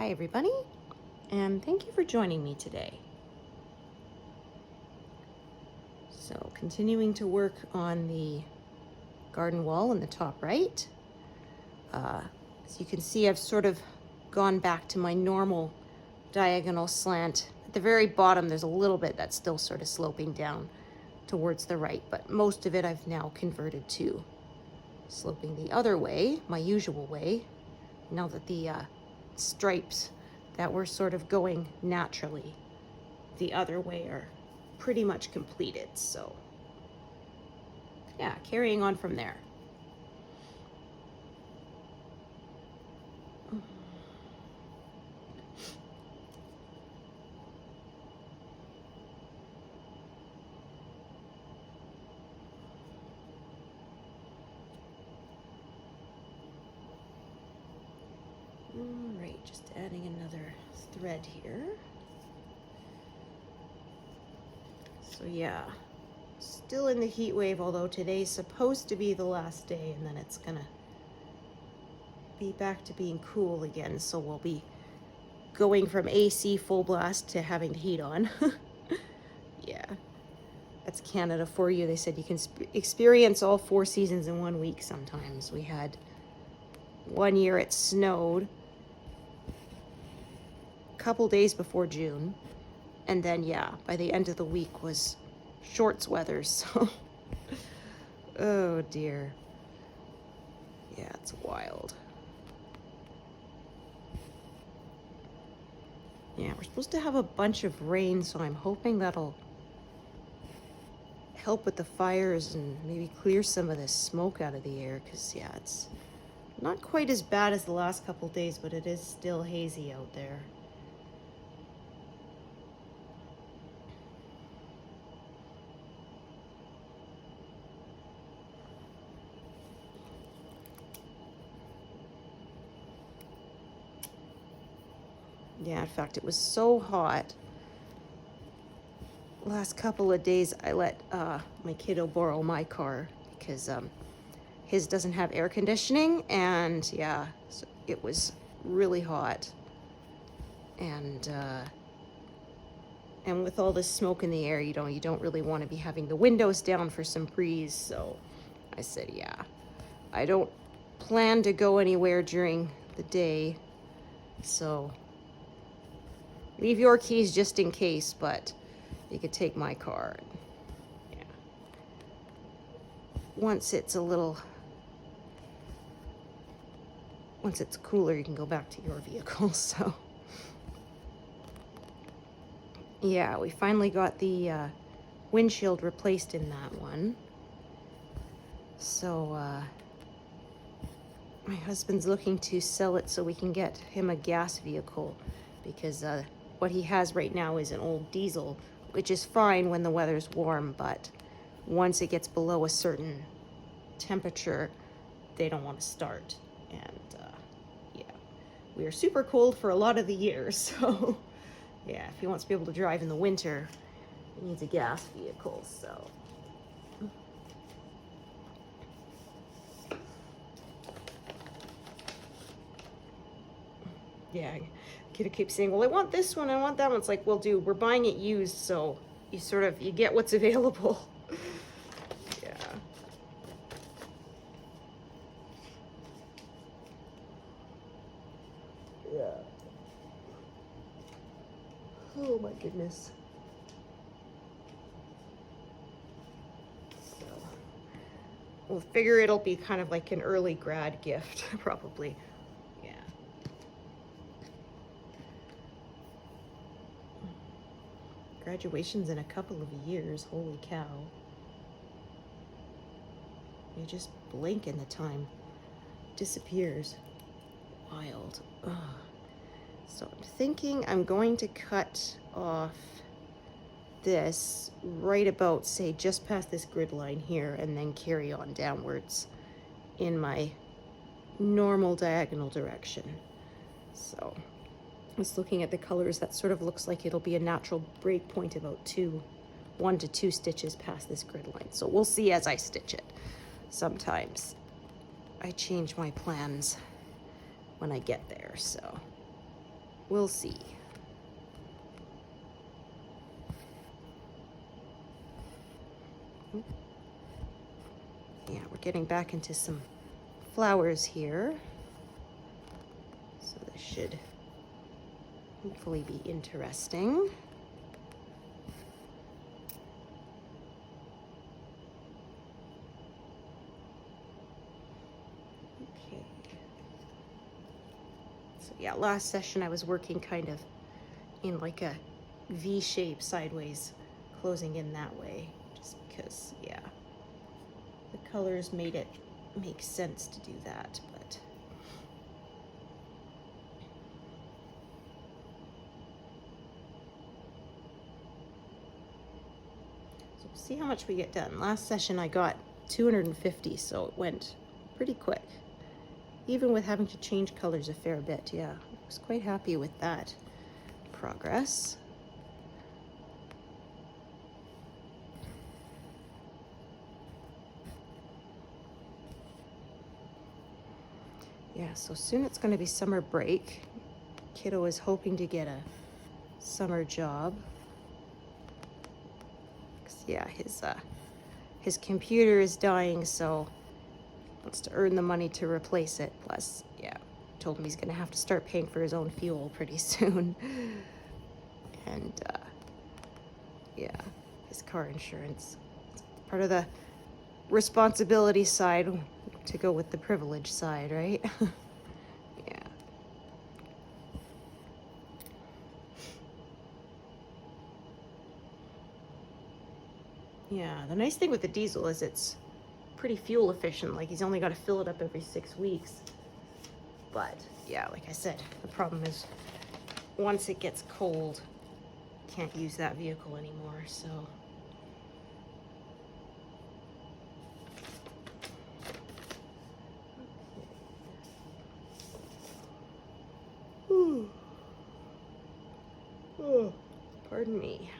Hi everybody, and thank you for joining me today. So continuing to work on the garden wall in the top right. As you can see, I've sort of gone back to my normal diagonal slant. At the very bottom, there's a little bit that's still sort of sloping down towards the right, but most of it I've now converted to sloping the other way, my usual way, now that the stripes that were sort of going naturally the other way are pretty much completed. So yeah, carrying on from there. All right, just adding another thread here. So yeah, still in the heat wave, although today's supposed to be the last day, and then it's gonna be back to being cool again. So we'll be going from AC full blast to having the heat on. Yeah, that's Canada for you. They said you can experience all 4 seasons in 1 week sometimes. We had one year it snowed a couple days before June, and then yeah, by the end of the week was shorts weather. So oh dear, yeah, it's wild. Yeah, we're supposed to have a bunch of rain, so I'm hoping that'll help with the fires and maybe clear some of this smoke out of the air, because yeah, it's not quite as bad as the last couple days, but it is still hazy out there. Yeah, in fact, it was so hot last couple of days I let my kiddo borrow my car because his doesn't have air conditioning, and yeah, so it was really hot, and with all this smoke in the air, you don't really want to be having the windows down for some breeze. So I said, yeah, I don't plan to go anywhere during the day, so leave your keys just in case, but you could take my car. Yeah. Once it's cooler, you can go back to your vehicle. So yeah, we finally got the windshield replaced in that one. So my husband's looking to sell it so we can get him a gas vehicle, because what he has right now is an old diesel, which is fine when the weather's warm, but once it gets below a certain temperature, they don't want to start. And yeah, we are super cold for a lot of the year, so yeah, if he wants to be able to drive in the winter, he needs a gas vehicle. So yeah, kid keeps saying, well, I want this one, I want that one. It's like, well, dude, we're buying it used, so you get what's available. Yeah. Yeah. Oh my goodness. So we'll figure it'll be kind of like an early grad gift, probably. Graduation's in a couple of years. Holy cow. You just blink and the time disappears. Wild. Ugh. So I'm thinking I'm going to cut off this right about, say, just past this grid line here, and then carry on downwards in my normal diagonal direction. So I was looking at the colors. That sort of looks like it'll be a natural break point about 1 to 2 stitches past this grid line. So we'll see as I stitch it. Sometimes I change my plans when I get there, so we'll see. Yeah, we're getting back into some flowers here. So this should hopefully be interesting. Okay. So yeah, last session I was working kind of in like a V shape sideways, closing in that way, just because, yeah, the colors made it make sense to do that, but so we'll see how much we get done. Last session I got 250, so it went pretty quick, even with having to change colors a fair bit. Yeah, I was quite happy with that progress. Yeah, so soon it's going to be summer break. Kiddo is hoping to get a summer job. 'Cause, yeah, his computer is dying, so he wants to earn the money to replace it. Plus, yeah, told him he's going to have to start paying for his own fuel pretty soon. And yeah, his car insurance. It's part of the responsibility side to go with the privilege side, right? Yeah. Yeah, the nice thing with the diesel is it's pretty fuel efficient. Like, he's only got to fill it up every 6 weeks. But yeah, like I said, the problem is once it gets cold, can't use that vehicle anymore, so. Okay. Oh, pardon me.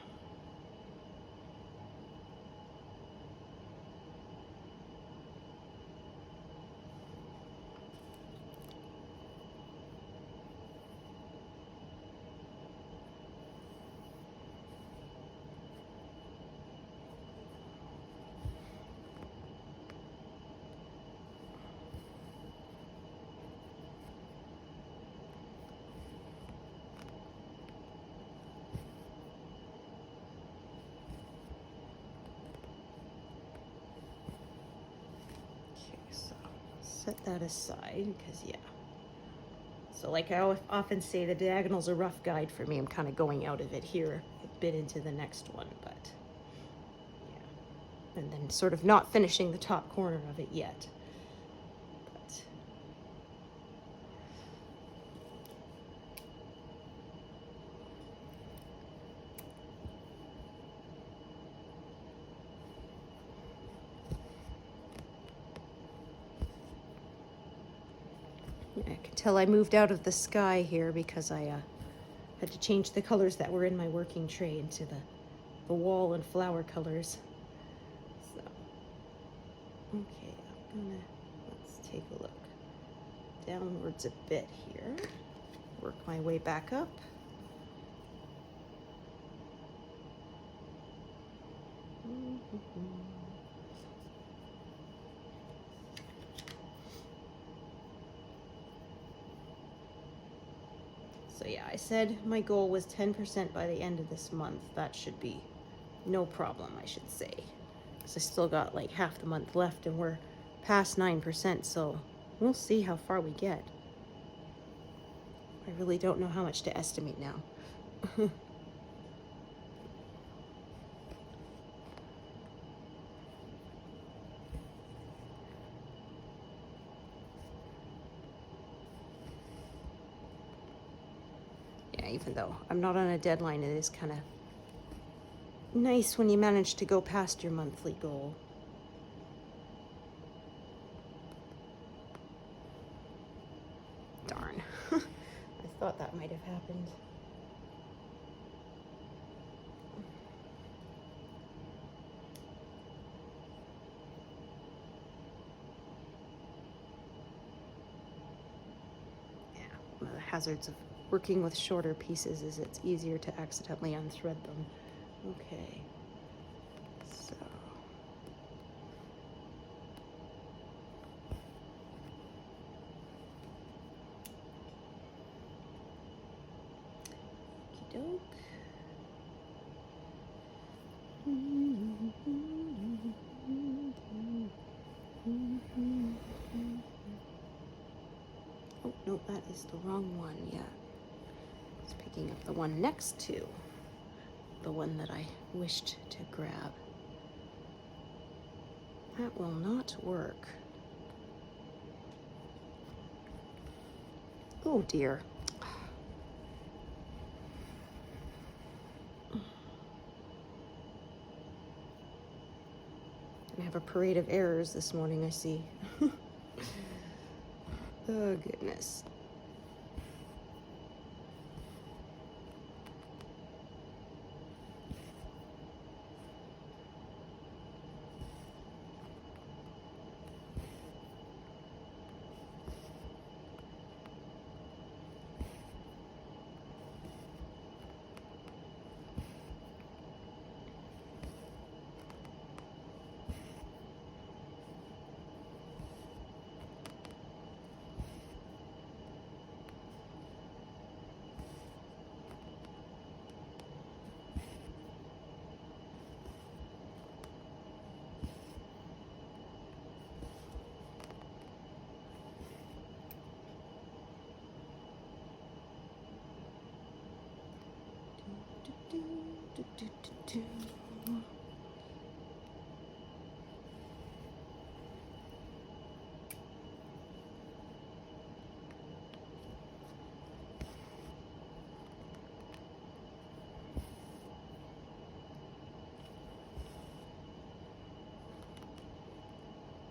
Set that aside, because yeah. So like I often say, the diagonal's a rough guide for me. I'm kind of going out of it here a bit into the next one, but yeah. And then sort of not finishing the top corner of it yet. But I can tell I moved out of the sky here because I had to change the colors that were in my working tray into the wall and flower colors. So, okay, let's take a look downwards a bit here. Work my way back up. So yeah, I said my goal was 10% by the end of this month. That should be no problem, I should say. Because I still got like half the month left and we're past 9%, so we'll see how far we get. I really don't know how much to estimate now. Yeah, even though I'm not on a deadline, it is kind of nice when you manage to go past your monthly goal. Darn. I thought that might have happened. Yeah, one of the hazards of working with shorter pieces is it's easier to accidentally unthread them. Okay, so. Okey-doke. Oh, no, that is the wrong one. Yeah. It's picking up the one next to the one that I wished to grab. That will not work. Oh dear. I have a parade of errors this morning, I see. Oh, goodness.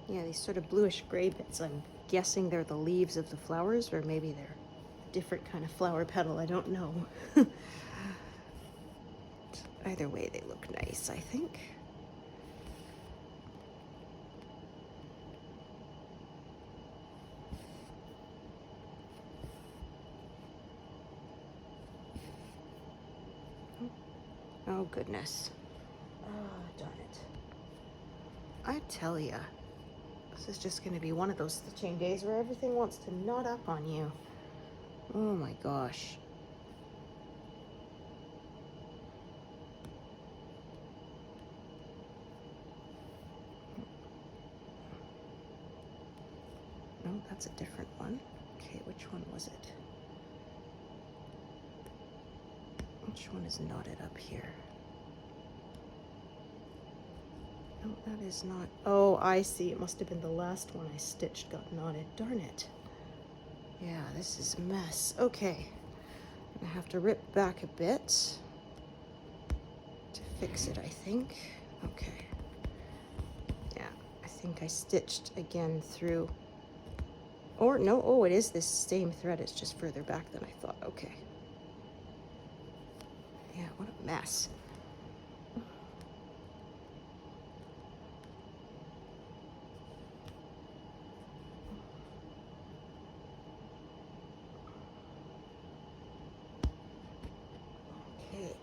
Yeah, these sort of bluish gray bits, I'm guessing they're the leaves of the flowers, or maybe they're a different kind of flower petal, I don't know. Either way, they look nice, I think. Oh, goodness. Oh, darn it. I tell ya, this is just going to be one of those stitching days where everything wants to knot up on you. Oh my gosh. No, that's a different one. Okay, which one was it? Which one is knotted up here? No, that is not. Oh, I see. It must have been the last one I stitched got knotted. Darn it. Yeah, this is a mess. Okay. I have to rip back a bit to fix it, I think. Okay. Yeah, I think I stitched again through. Or no, oh, it is this same thread. It's just further back than I thought. Okay. Yeah, what a mess. Okay.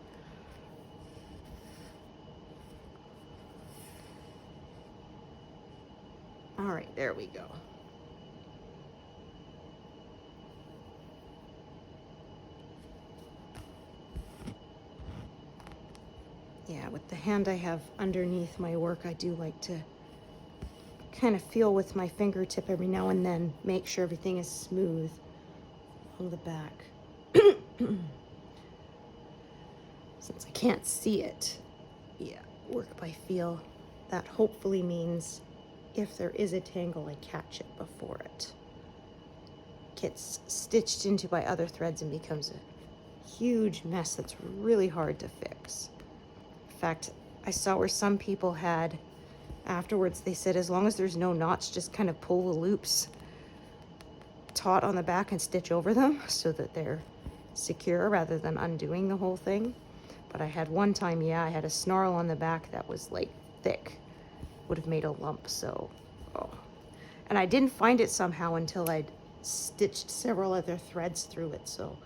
All right, there we go. Yeah, with the hand I have underneath my work, I do like to kind of feel with my fingertip every now and then, make sure everything is smooth on the back. Since I can't see it, yeah, work by feel. That hopefully means if there is a tangle, I catch it before it gets stitched into by other threads and becomes a huge mess that's really hard to fix. In fact, I saw where some people had, afterwards they said as long as there's no knots, just kind of pull the loops taut on the back and stitch over them so that they're secure rather than undoing the whole thing. But I had one time, yeah, I had a snarl on the back that was like thick, would have made a lump, so, oh. And I didn't find it somehow until I'd stitched several other threads through it, so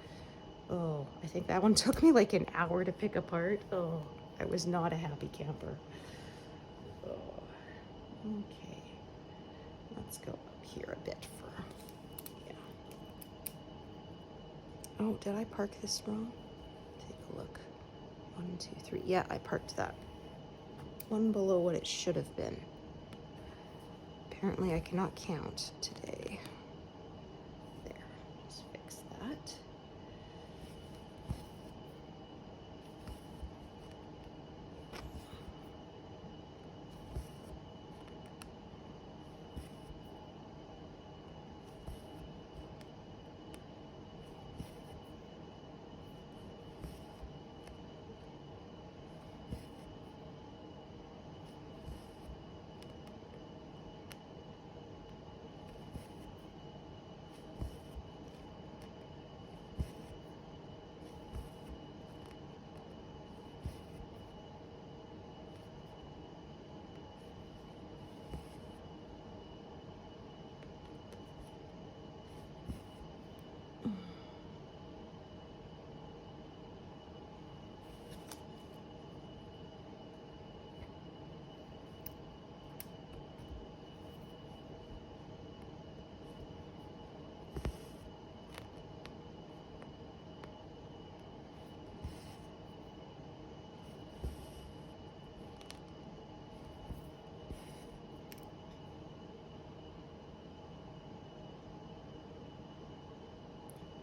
Oh, I think that one took me like an hour to pick apart. Oh, I was not a happy camper. Oh, okay. Let's go up here a bit for, yeah. Oh, did I park this wrong? Take a look. 1, 2, 3. Yeah, I parked that one below what it should have been. Apparently I cannot count today. There, just fix that.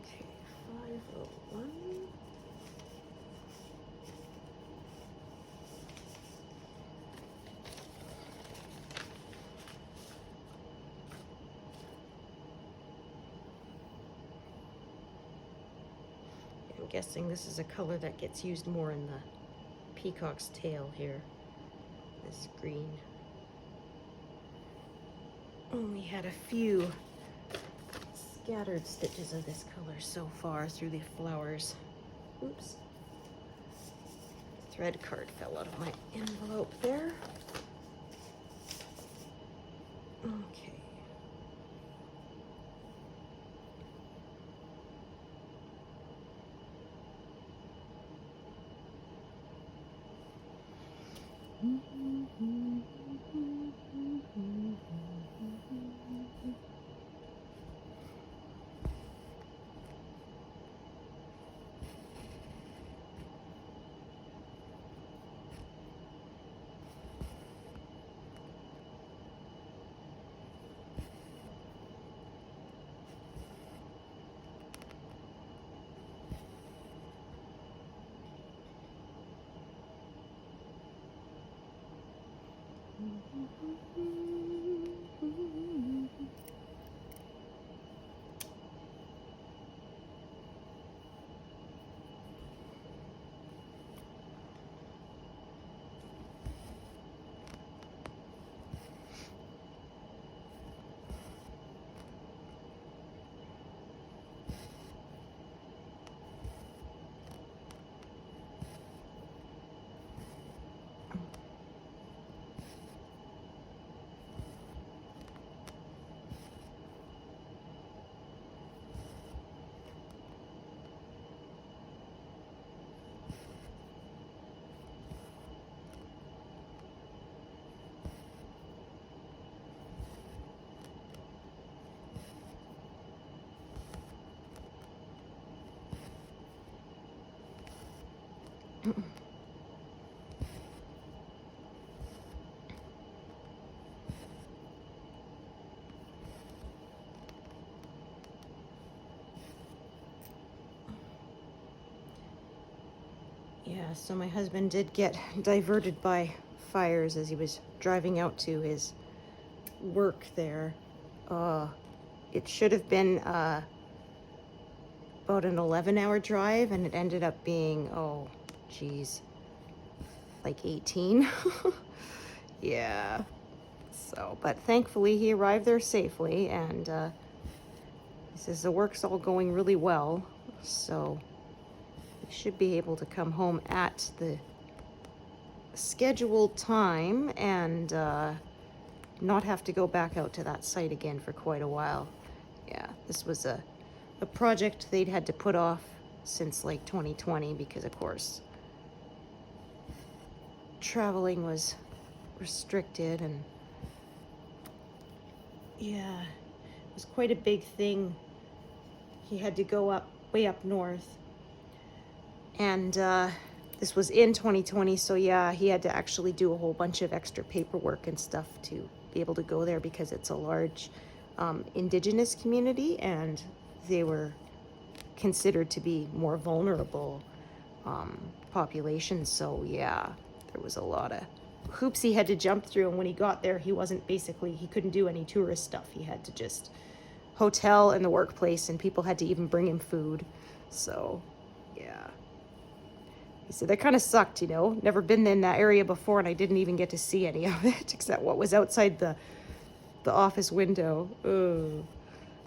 Okay, 501. I'm guessing this is a color that gets used more in the peacock's tail here. This green. Only had a few scattered stitches of this color so far through the flowers. Oops. Thread card fell out of my envelope there. Okay. Yeah, so my husband did get diverted by fires as he was driving out to his work there. It should have been about an 11-hour drive, and it ended up being, oh, geez, like 18. Yeah. So, but thankfully he arrived there safely, and he says the work's all going really well, so we should be able to come home at the scheduled time and not have to go back out to that site again for quite a while. Yeah, this was a project they'd had to put off since like 2020 because of course traveling was restricted, and yeah, it was quite a big thing. He had to go up way up north, and this was in 2020, so yeah, he had to actually do a whole bunch of extra paperwork and stuff to be able to go there because it's a large indigenous community, and they were considered to be more vulnerable populations. So yeah, there was a lot of hoops he had to jump through, and when he got there, he couldn't do any tourist stuff. He had to just hotel in the workplace, and people had to even bring him food. So yeah, he said that kind of sucked, never been in that area before, and I didn't even get to see any of it except what was outside the office window. Ugh.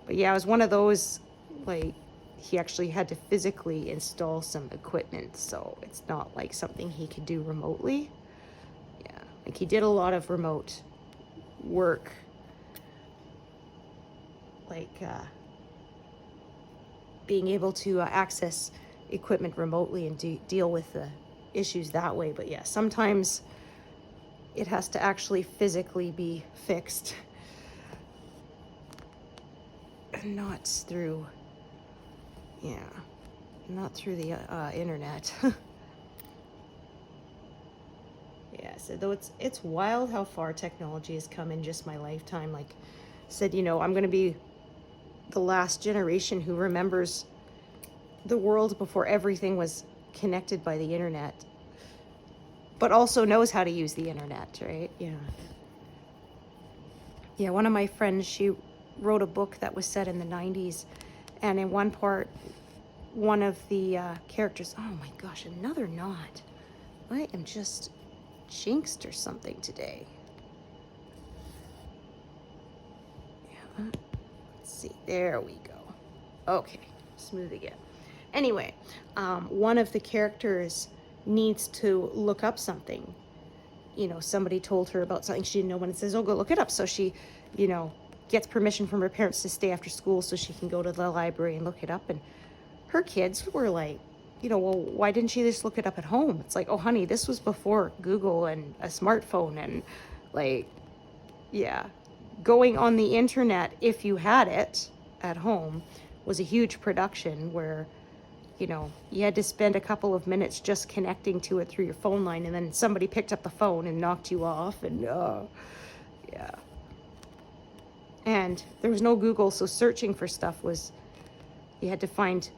But yeah, it was one of those, like, he actually had to physically install some equipment, so it's not like something he could do remotely. Yeah, like he did a lot of remote work, like being able to access equipment remotely and deal with the issues that way. But yeah, sometimes it has to actually physically be fixed and not through the internet. Yeah, so though it's wild how far technology has come in just my lifetime. Like I said, I'm going to be the last generation who remembers the world before everything was connected by the internet, but also knows how to use the internet, right? Yeah, one of my friends, she wrote a book that was set in the 90s, and in one part, one of the characters, oh my gosh, another knot. I am just jinxed or something today. Yeah, let's see, there we go. Okay, smooth again. Anyway, one of the characters needs to look up something. Somebody told her about something she didn't know, when it says, oh, go look it up. So she, gets permission from her parents to stay after school so she can go to the library and look it up. And her kids were like, well, why didn't she just look it up at home? It's like, oh, honey, this was before Google and a smartphone, and like, yeah, going on the internet, if you had it at home, was a huge production where, you had to spend a couple of minutes just connecting to it through your phone line, and then somebody picked up the phone and knocked you off, and yeah. And there was no Google, so searching for stuff you had to find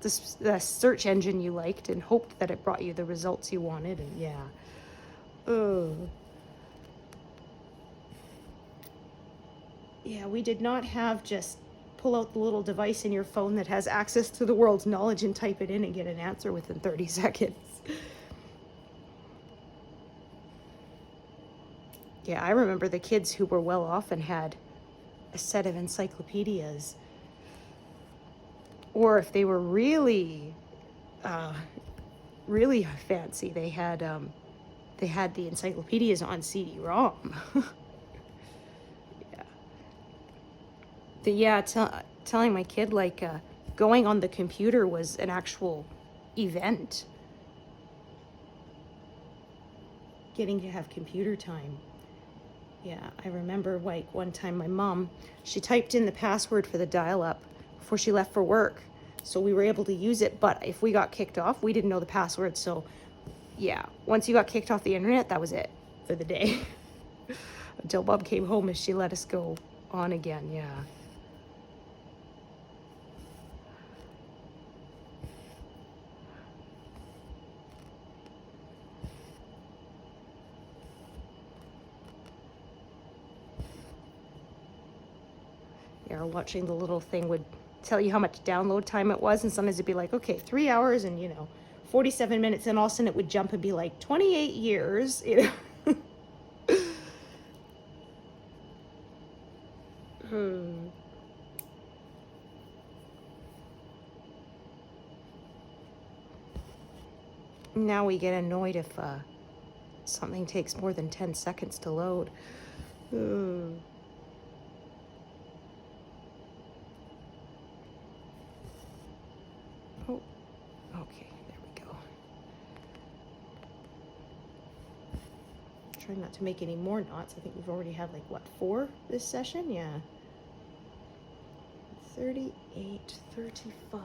the search engine you liked and hoped that it brought you the results you wanted, and yeah. Yeah, we did not have just pull out the little device in your phone that has access to the world's knowledge and type it in and get an answer within 30 seconds. Yeah, I remember the kids who were well off and had a set of encyclopedias. Or if they were really, really fancy, they had the encyclopedias on CD-ROM. Telling my kid, like, going on the computer was an actual event. Getting to have computer time. Yeah, I remember, like, one time my mom, she typed in the password for the dial-up before she left for work. So we were able to use it, but if we got kicked off, we didn't know the password. So, yeah, once you got kicked off the internet, that was it for the day. Until Bob came home and she let us go on again, yeah. Or watching the little thing would tell you how much download time it was, and sometimes it'd be like, okay, 3 hours and 47 minutes, and all of a sudden it would jump and be like 28 years. Now we get annoyed if something takes more than 10 seconds to load. Oh, Okay, there we go. Trying not to make any more knots. I think we've already had like, what, 4 this session? Yeah. 38, 35.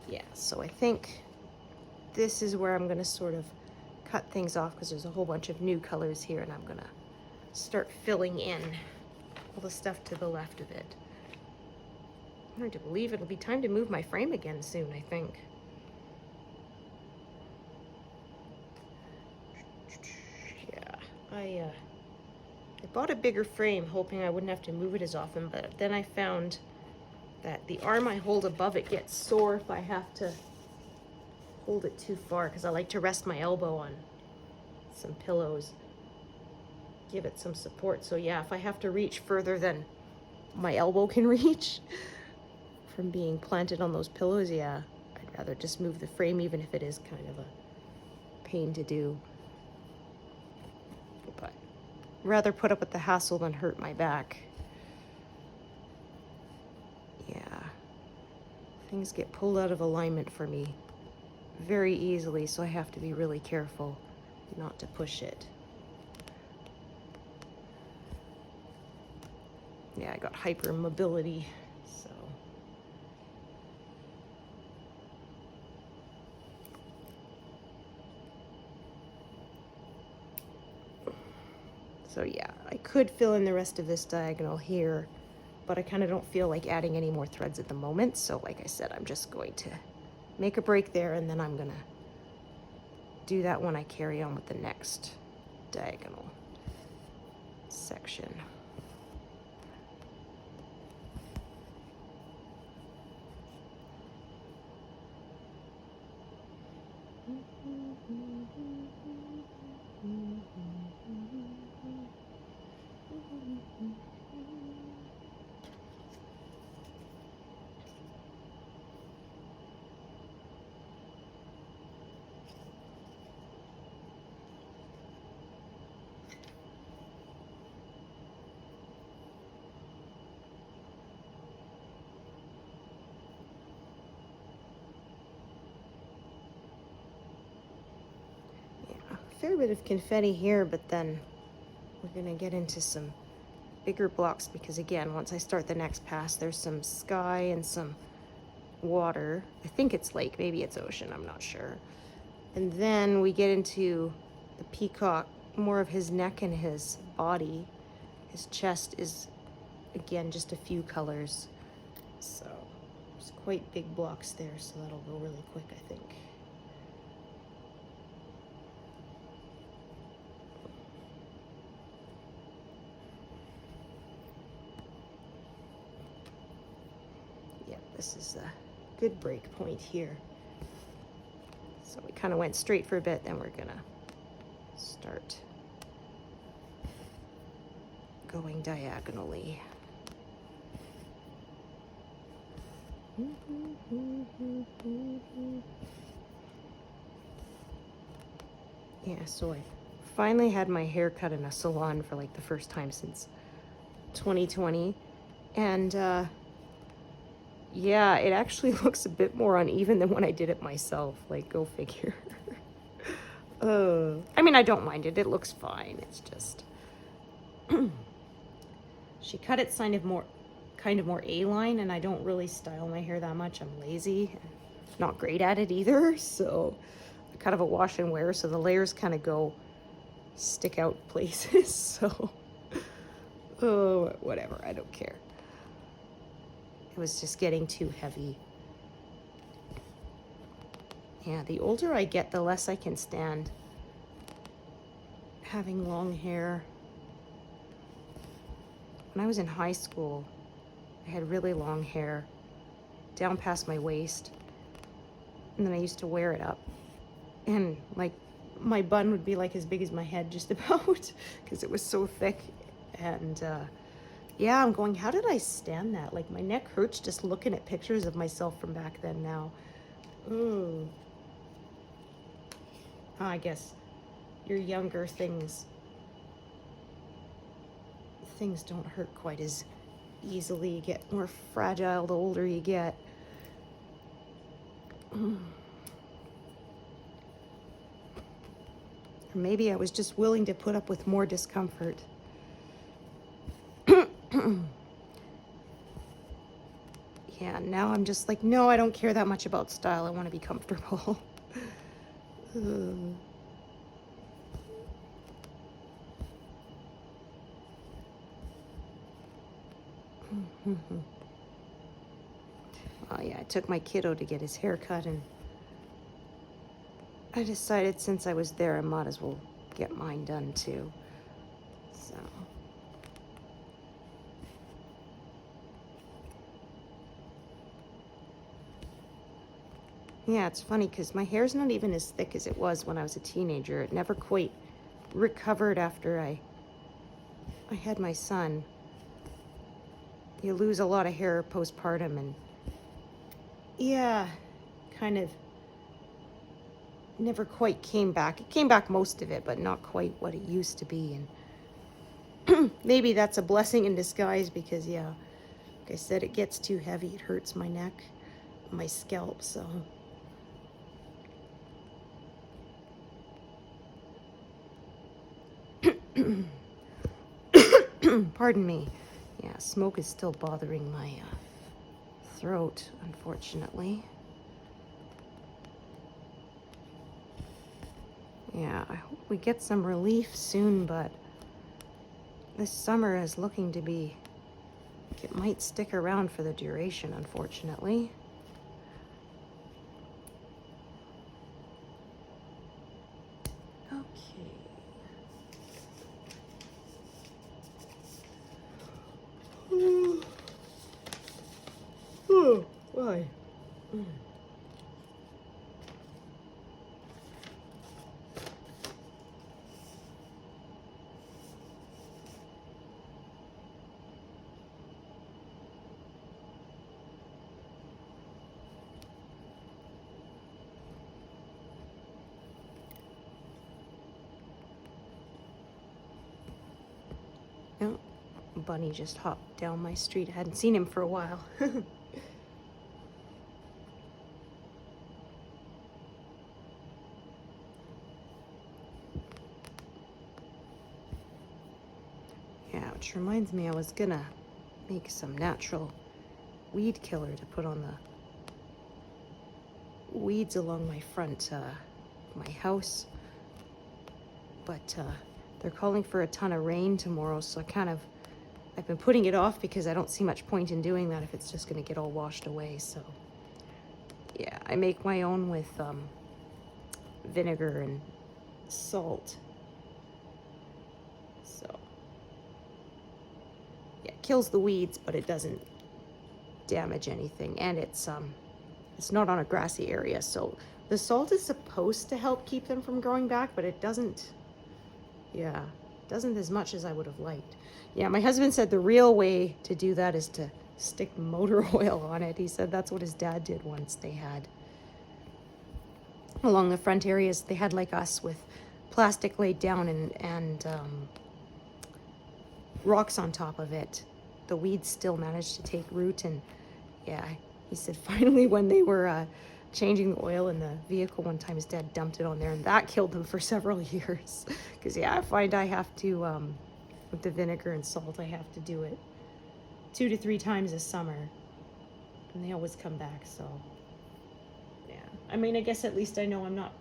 Yeah, so I think this is where I'm gonna sort of cut things off because there's a whole bunch of new colors here, and I'm gonna start filling in all the stuff to the left of it. I'm hard to believe it'll be time to move my frame again soon, I think. Yeah, I bought a bigger frame hoping I wouldn't have to move it as often, but then I found that the arm I hold above it gets sore if I have to hold it too far, because I like to rest my elbow on some pillows, give it some support. So yeah, if I have to reach further than my elbow can reach from being planted on those pillows, yeah, I'd rather just move the frame, even if it is kind of a pain to do. But rather put up with the hassle than hurt my back. Yeah, things get pulled out of alignment for me very easily, so I have to be really careful not to push it. Yeah, I got hypermobility, so. So yeah, I could fill in the rest of this diagonal here, but I kind of don't feel like adding any more threads at the moment. So like I said, I'm just going to make a break there, and then I'm gonna do that when I carry on with the next diagonal section. Fair bit of confetti here, but then we're gonna get into some bigger blocks because again, once I start the next pass, there's some sky and some water. I think it's lake, maybe it's ocean, I'm not sure. And then we get into the peacock, more of his neck and his body. His chest is, again, just a few colors. So there's quite big blocks there, so that'll go really quick, I think. This is a good break point here. So we kind of went straight for a bit, then we're gonna start going diagonally. Yeah, so I finally had my hair cut in a salon for like the first time since 2020. And yeah, it actually looks a bit more uneven than when I did it myself. Like, go figure. I mean, I don't mind it. It looks fine. It's just she cut it kind of more A-line, and I don't really style my hair that much. I'm lazy, and not great at it either. So, kind of a wash and wear. So the layers kind of stick out places. So, whatever. I don't care. It was just getting too heavy. Yeah, the older I get, the less I can stand having long hair. When I was in high school, I had really long hair down past my waist, and then I used to wear it up, and like my bun would be like as big as my head just about because it was so thick. And yeah, I'm going, how did I stand that? Like, my neck hurts just looking at pictures of myself from back then now. Ooh. I guess you're younger, things don't hurt quite as easily, get more fragile the older you get. Or maybe I was just willing to put up with more discomfort. Yeah, now I'm just like, no, I don't care that much about style. I want to be comfortable. Oh yeah, I took my kiddo to get his hair cut, and I decided since I was there, I might as well get mine done too. So. Yeah, it's funny because my hair's not even as thick as it was when I was a teenager. It never quite recovered after I had my son. You lose a lot of hair postpartum, and yeah, kind of never quite came back. It came back most of it, but not quite what it used to be. And maybe that's a blessing in disguise because, yeah, like I said, it gets too heavy. It hurts my neck, my scalp, so. Pardon me. Yeah, smoke is still bothering my throat, unfortunately. Yeah, I hope we get some relief soon, but this summer is looking to be, it might stick around for the duration, unfortunately. Okay. Oh, why? Oh, Bunny just hopped down my street. I hadn't seen him for a while. Yeah, which reminds me I was gonna make some natural weed killer to put on the weeds along my front, my house. But they're calling for a ton of rain tomorrow, so I've been putting it off because I don't see much point in doing that if it's just gonna get all washed away. So yeah, I make my own with vinegar and salt. So yeah, it kills the weeds, but it doesn't damage anything, and it's not on a grassy area, so the salt is supposed to help keep them from growing back, but it doesn't. Yeah, doesn't as much as I would have liked. Yeah, my husband said the real way to do that is to stick motor oil on it. He said that's what his dad did once. They had, along the front areas, they had like us with plastic laid down and rocks on top of it. The weeds still managed to take root, and yeah, he said finally when they were changing the oil in the vehicle one time, his dad dumped it on there, and that killed them for several years. Because yeah, I find I have to, with the vinegar and salt, I have to do it 2 to 3 times a summer, and they always come back. So yeah, I mean, I guess at least I know I'm not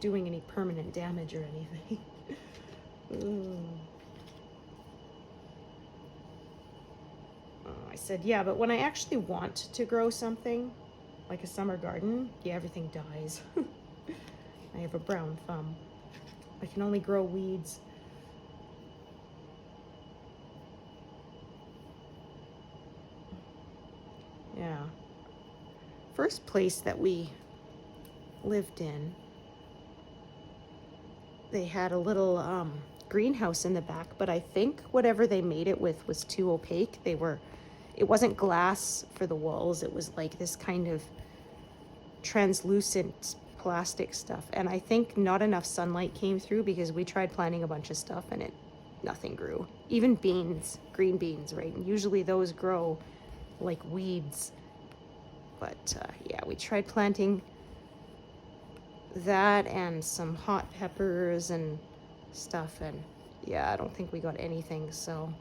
doing any permanent damage or anything. I said, yeah, but when I actually want to grow something, like a summer garden, yeah, everything dies. I have a brown thumb. I can only grow weeds. Yeah. First place that we lived in, they had a little greenhouse in the back, but I think whatever they made it with was too opaque. It wasn't glass for the walls. It was like this kind of translucent plastic stuff. And I think not enough sunlight came through because we tried planting a bunch of stuff and it nothing grew. Even beans, green beans, right? And usually those grow like weeds. But yeah, we tried planting that and some hot peppers and stuff, and yeah, I don't think we got anything, so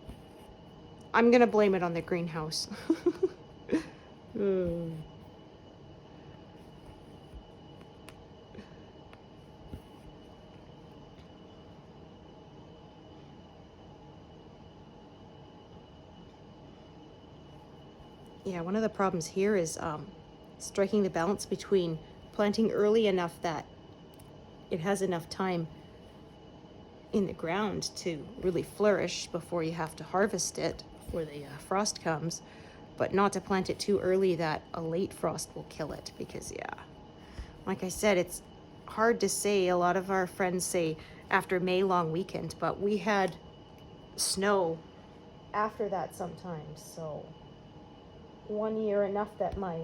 I'm gonna blame it on the greenhouse. Yeah, one of the problems here is striking the balance between planting early enough that it has enough time in the ground to really flourish before you have to harvest it, before the frost comes, but not to plant it too early that a late frost will kill it. Because yeah, like I said, it's hard to say. A lot of our friends say after May long weekend, but we had snow after that sometimes. So one year enough that my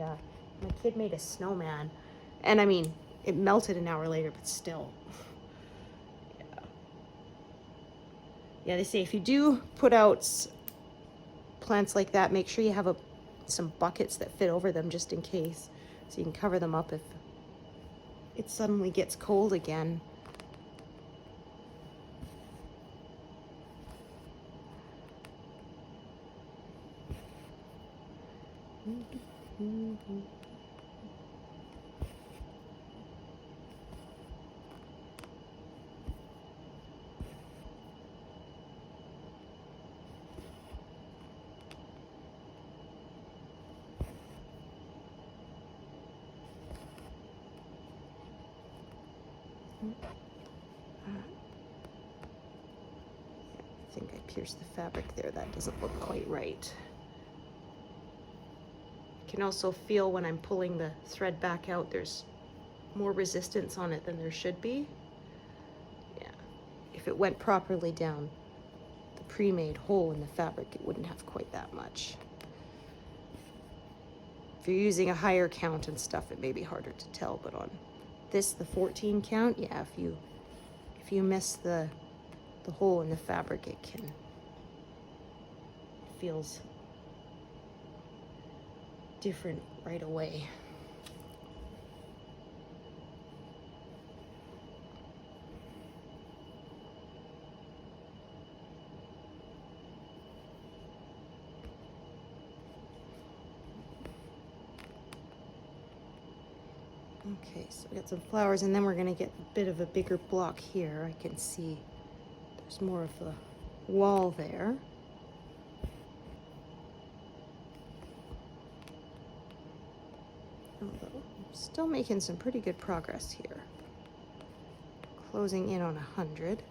kid made a snowman, and I mean, it melted an hour later, but still. Yeah, they say if you do put out plants like that, make sure you have some buckets that fit over them just in case, so you can cover them up if it suddenly gets cold again. I think I pierced the fabric there. That doesn't look quite right. I can also feel when I'm pulling the thread back out, there's more resistance on it than there should be. Yeah, if it went properly down the pre-made hole in the fabric, it wouldn't have quite that much. If you're using a higher count and stuff, it may be harder to tell, but on this, the 14 count, yeah, if you miss the hole in the fabric, it feels different right away. Okay, so we got some flowers, and then we're gonna get a bit of a bigger block here. I can see there's more of a wall there. Although, I'm still making some pretty good progress here. Closing in on 100.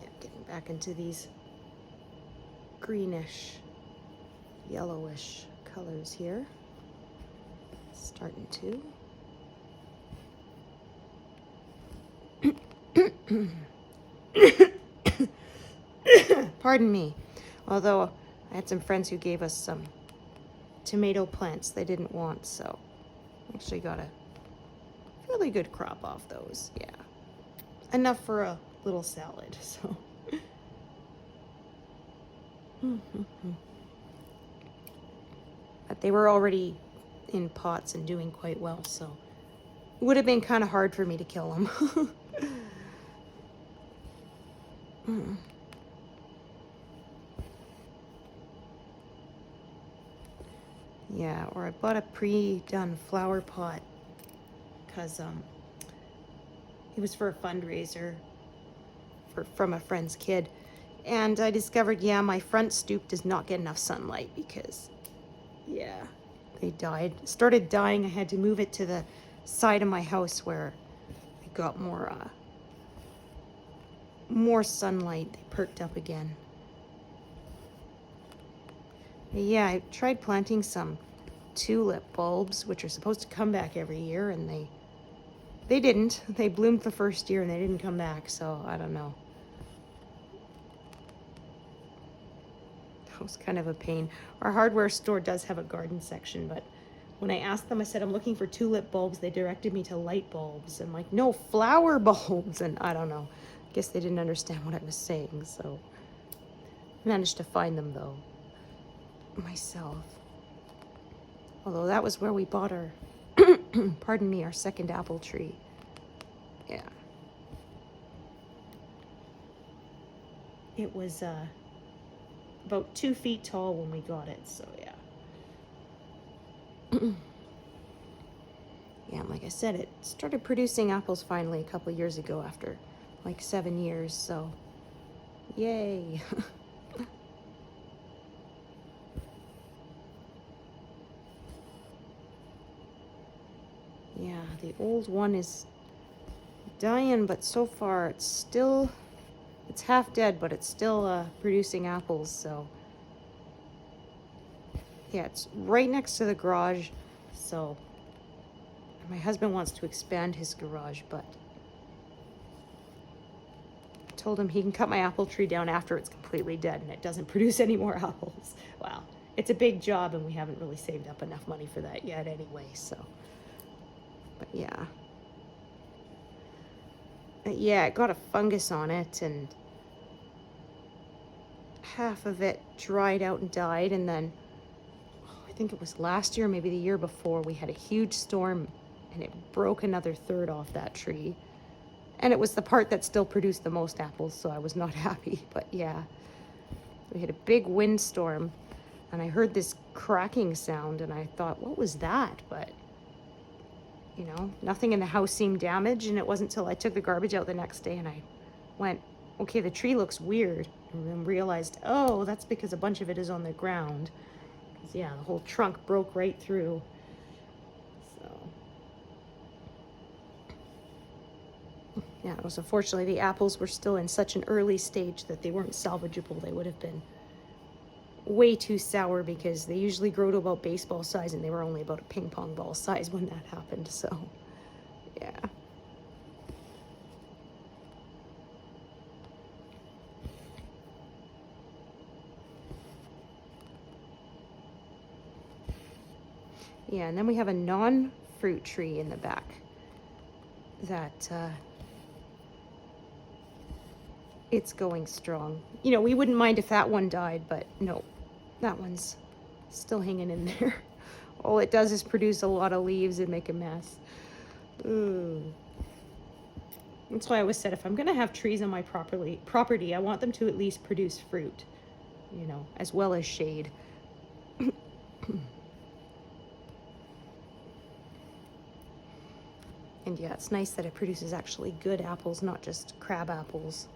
Yeah, getting back into these greenish, yellowish colors here. Starting to. Pardon me. Although I had some friends who gave us some tomato plants they didn't want, so actually got a really good crop off those. Yeah, enough for a little salad. So but they were already in pots and doing quite well, so it would have been kind of hard for me to kill them. Yeah, or I bought a pre-done flower pot because it was for a fundraiser from a friend's kid. And I discovered, yeah, my front stoop does not get enough sunlight because, yeah, they started dying. I had to move it to the side of my house where I got more more sunlight, they perked up again. But yeah, I tried planting some tulip bulbs, which are supposed to come back every year, and they didn't. They bloomed the first year and they didn't come back, so I don't know. That was kind of a pain. Our hardware store does have a garden section, but when I asked them, I said, I'm looking for tulip bulbs, they directed me to light bulbs. I'm like, no, flower bulbs. And I don't know. I guess they didn't understand what I was saying, so I managed to find them, though, myself. Although that was where we bought our, pardon me, our second apple tree. Yeah. It was about 2 feet tall when we got it, so yeah. Yeah, like I said, it started producing apples finally a couple years ago after like 7 years, so yay. Yeah, the old one is dying, but so far it's half dead, but it's still producing apples, so yeah, it's right next to the garage, so my husband wants to expand his garage, but I told him he can cut my apple tree down after it's completely dead and it doesn't produce any more apples. Well, it's a big job and we haven't really saved up enough money for that yet anyway, so. But yeah. Yeah, it got a fungus on it and half of it dried out and died, and then I think it was last year, maybe the year before, we had a huge storm and it broke another third off that tree. And it was the part that still produced the most apples, so I was not happy, but yeah. We had a big windstorm and I heard this cracking sound and I thought, what was that? But, you know, nothing in the house seemed damaged, and it wasn't until I took the garbage out the next day and I went, okay, the tree looks weird, and then realized, oh, that's because a bunch of it is on the ground. Yeah, the whole trunk broke right through. So, yeah, it was unfortunately the apples were still in such an early stage that they weren't salvageable. They would have been way too sour because they usually grow to about baseball size, and they were only about a ping pong ball size when that happened. So, yeah. Yeah, and then we have a non-fruit tree in the back that it's going strong. You know, we wouldn't mind if that one died, but no, that one's still hanging in there. All it does is produce a lot of leaves and make a mess. Ooh. That's why I always said, if I'm gonna have trees on my property, I want them to at least produce fruit, you know, as well as shade. And yeah, it's nice that it produces actually good apples, not just crab apples.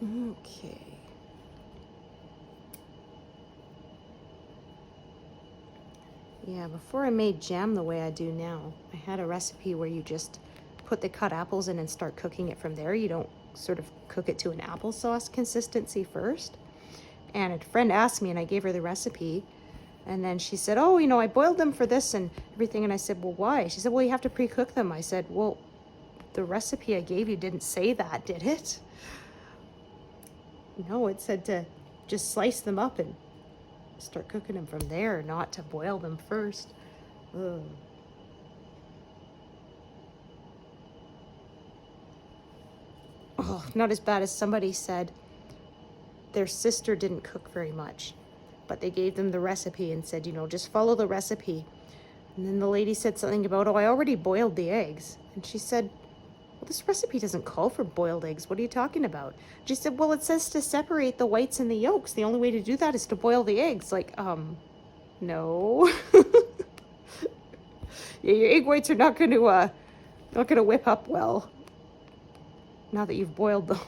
Okay. Yeah, before I made jam the way I do now, I had a recipe where you just put the cut apples in and start cooking it from there. You don't sort of cook it to an applesauce consistency first. And a friend asked me and I gave her the recipe. And then she said, oh, you know, I boiled them for this and everything. And I said, well, why? She said, well, you have to pre-cook them. I said, well, the recipe I gave you didn't say that, did it? No, it said to just slice them up and start cooking them from there, not to boil them first. Ugh. Oh, not as bad as somebody said their sister didn't cook very much, but they gave them the recipe and said, you know, just follow the recipe. And then the lady said something about, oh, I already boiled the eggs. And she said, well, this recipe doesn't call for boiled eggs. What are you talking about? She said, well, it says to separate the whites and the yolks. The only way to do that is to boil the eggs. Like, no. Yeah, your egg whites are not gonna whip up well now that you've boiled them.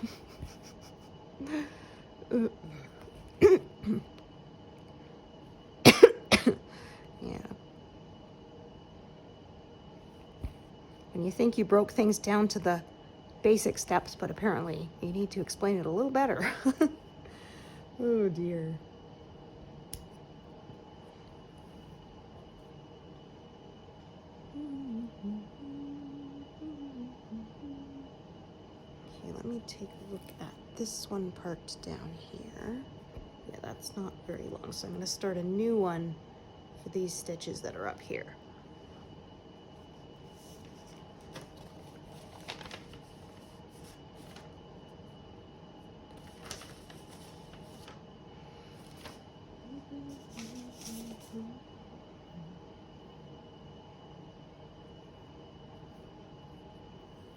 Yeah. And you think you broke things down to the basic steps, but apparently you need to explain it a little better. Oh dear. Okay, let me take a look at this one part down here. Yeah, that's not very long, so I'm going to start a new one for these stitches that are up here.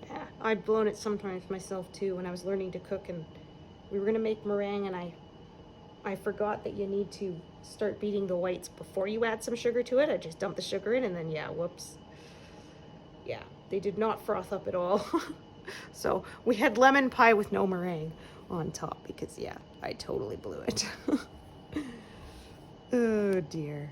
Yeah, I've blown it sometimes myself too when I was learning to cook, and we were going to make meringue, and I forgot that you need to start beating the whites before you add some sugar to it. I just dumped the sugar in, and then, yeah, whoops. Yeah, they did not froth up at all. So we had lemon pie with no meringue on top because, yeah, I totally blew it. Oh, dear.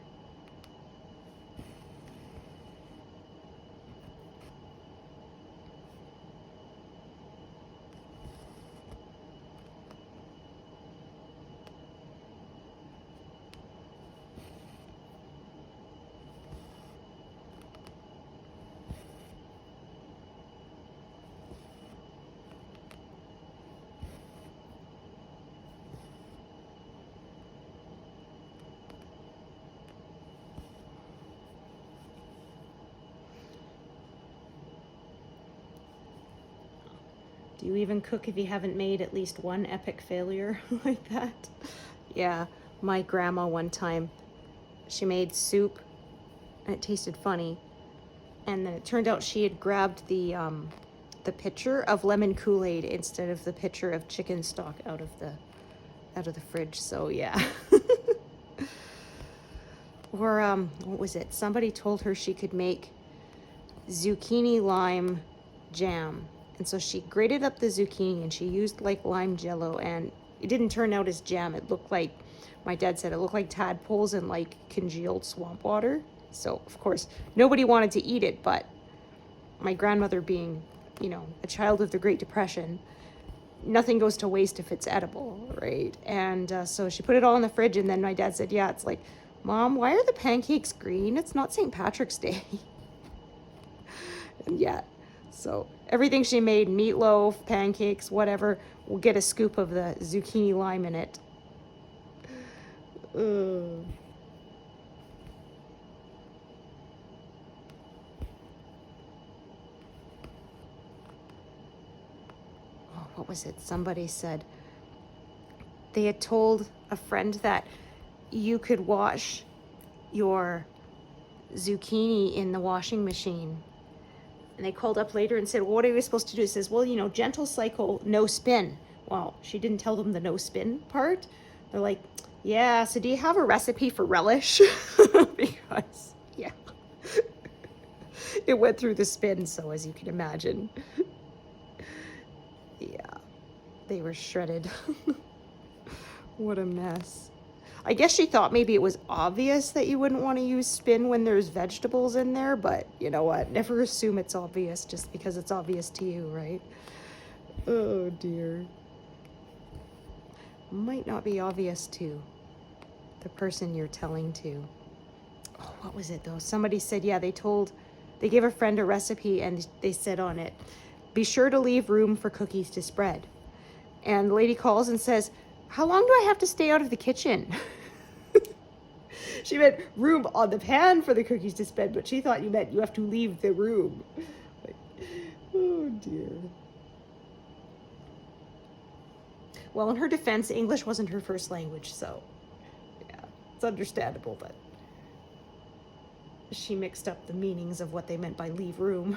Do you even cook if you haven't made at least one epic failure like that? Yeah, my grandma one time, she made soup and it tasted funny. And then it turned out she had grabbed the pitcher of lemon Kool-Aid instead of the pitcher of chicken stock out of the fridge. So yeah. Or what was it? Somebody told her she could make zucchini lime jam. And so she grated up the zucchini and she used like lime jello, and it didn't turn out as jam. It looked like, my dad said, it looked like tadpoles and like congealed swamp water. So of course nobody wanted to eat it, but my grandmother being, you know, a child of the Great Depression, nothing goes to waste if it's edible, right? And so she put it all in the fridge, and then my dad said, yeah, it's like, Mom, why are the pancakes green? It's not St. Patrick's Day. And yeah, so everything she made, meatloaf, pancakes, whatever, will get a scoop of the zucchini lime in it. Ugh. Oh, what was it? Somebody said they had told a friend that you could wash your zucchini in the washing machine. And they called up later and said, well, what are we supposed to do? It says, well, you know, gentle cycle, no spin. Well, she didn't tell them the no spin part. They're like, yeah, so do you have a recipe for relish? Because, yeah, it went through the spin, so as you can imagine. Yeah, they were shredded. What a mess. I guess she thought maybe it was obvious that you wouldn't want to use spin when there's vegetables in there, but you know what? Never assume it's obvious just because it's obvious to you, right? Oh dear. Might not be obvious to the person you're telling to. Oh, what was it though? Somebody said, yeah, they gave a friend a recipe and they said on it, be sure to leave room for cookies to spread. And the lady calls and says, how long do I have to stay out of the kitchen? She meant room on the pan for the cookies to spread, but she thought you meant you have to leave the room. Like, oh dear. Well, in her defense, English wasn't her first language, so yeah, it's understandable, but she mixed up the meanings of what they meant by leave room.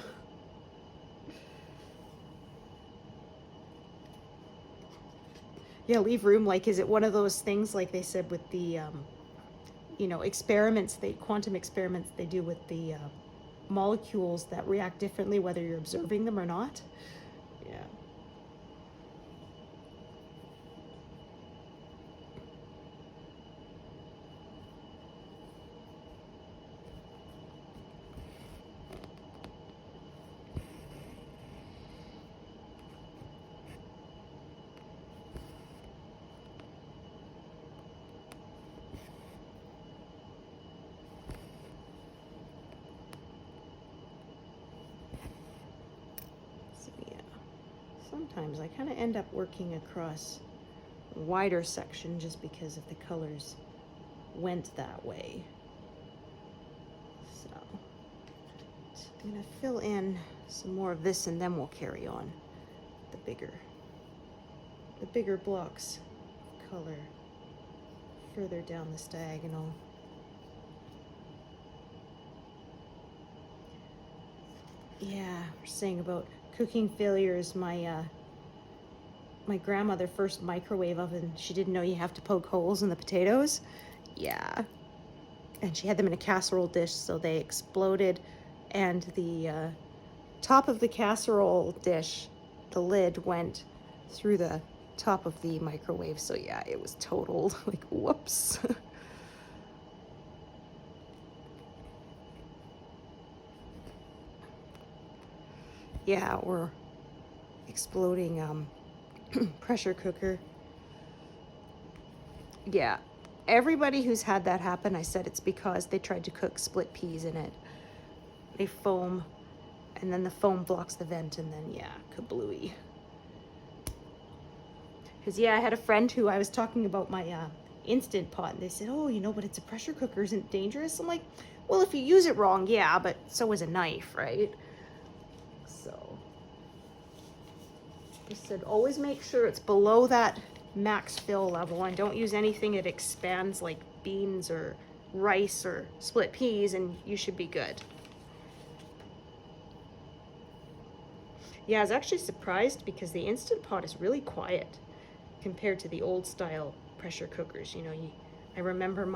Yeah, leave room, like, is it one of those things, like they said with the, you know, experiments, quantum experiments they do with the molecules that react differently whether you're observing them or not. Yeah. Sometimes I kind of end up working across a wider section just because of the colors went that way. So I'm going to fill in some more of this and then we'll carry on the bigger blocks of color further down this diagonal. Yeah, we're saying about cooking failures. My grandmother first microwave oven, she didn't know you have to poke holes in the potatoes. Yeah. And she had them in a casserole dish, so they exploded, and the top of the casserole dish, the lid went through the top of the microwave, so yeah, it was totaled. Like, whoops. Yeah, or exploding pressure cooker. Yeah, everybody who's had that happen, I said it's because they tried to cook split peas in it. They foam, and then the foam blocks the vent, and then yeah, kablooey. Because yeah, I had a friend who I was talking about my Instant Pot, and they said, oh, you know, but it's a pressure cooker, isn't it dangerous? I'm like, well, if you use it wrong, yeah, but so is a knife, right? So I said, always make sure it's below that max fill level, and don't use anything that expands like beans or rice or split peas, and you should be good. Yeah, I was actually surprised because the Instant Pot is really quiet compared to the old style pressure cookers. You know, I remember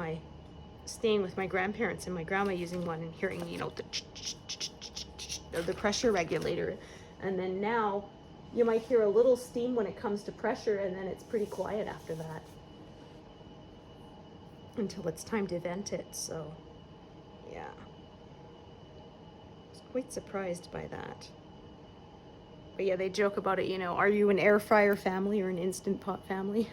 staying with my grandparents and my grandma using one and hearing, you know, the pressure regulator. And then now you might hear a little steam when it comes to pressure, and then it's pretty quiet after that until it's time to vent it. So yeah, I was quite surprised by that. But yeah, they joke about it, you know, are you an air fryer family or an Instant Pot family?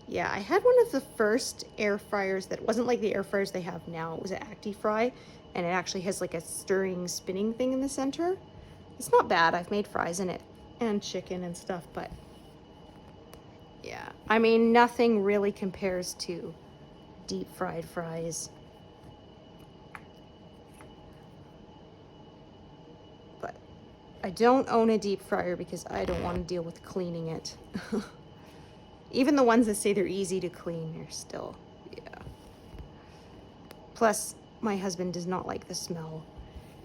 Yeah, I had one of the first air fryers that wasn't like the air fryers they have now. It was an ActiFry, and it actually has like a stirring, spinning thing in the center. It's not bad. I've made fries in it and chicken and stuff, but yeah, I mean, nothing really compares to deep fried fries. But I don't own a deep fryer because I don't want to deal with cleaning it. Even the ones that say they're easy to clean, they're still, yeah. Plus, my husband does not like the smell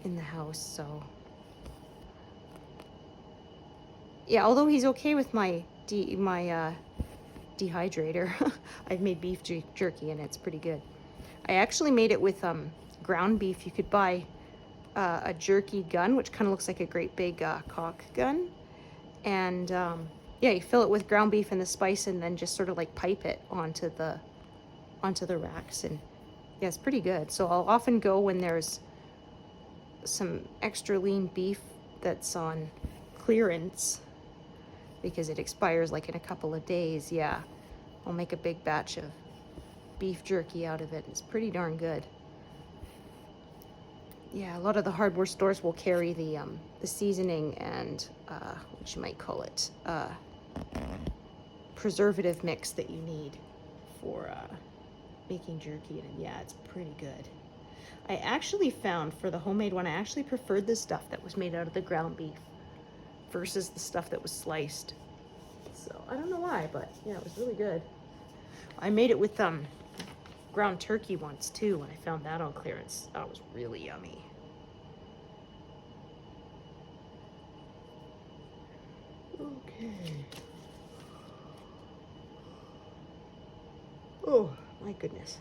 in the house, so. Yeah, although he's okay with my dehydrator. I've made beef jerky and it's pretty good. I actually made it with ground beef. You could buy a jerky gun, which kind of looks like a great big cock gun. And yeah, you fill it with ground beef and the spice, and then just sort of like pipe it onto the racks, and yeah, it's pretty good. So I'll often go when there's some extra lean beef that's on clearance because it expires like in a couple of days. Yeah, I'll make a big batch of beef jerky out of it. It's pretty darn good. Yeah, a lot of the hardware stores will carry the seasoning and what you might call it, preservative mix that you need for making jerky, and yeah, it's pretty good. I actually found for the homemade one, I actually preferred the stuff that was made out of the ground beef versus the stuff that was sliced. So I don't know why, but yeah, it was really good. I made it with ground turkey once too when I found that on clearance. That was really yummy. Okay. Oh my goodness.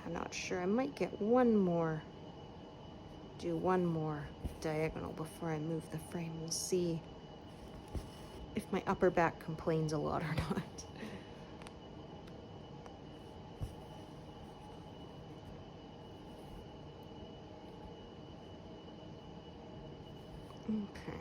I'm not sure. I might get one more, do one more diagonal before I move the frame. We'll see if my upper back complains a lot or not. Okay.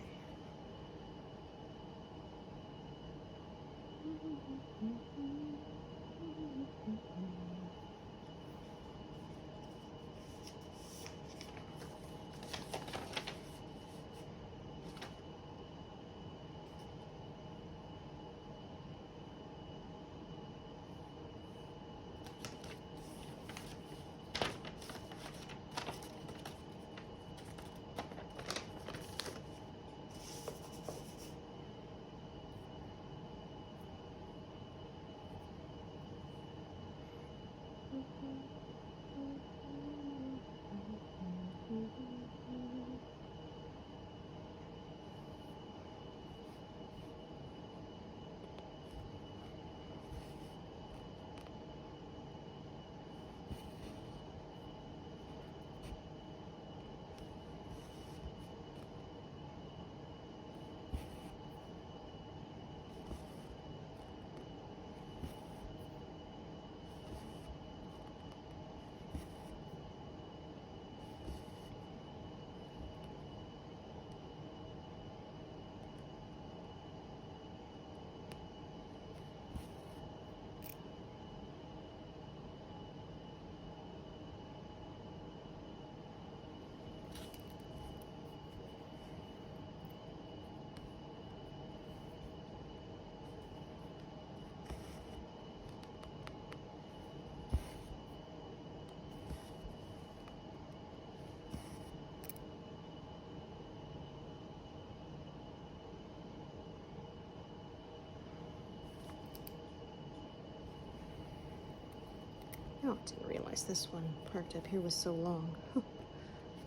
Oh, didn't realize this one parked up here was so long. Oh,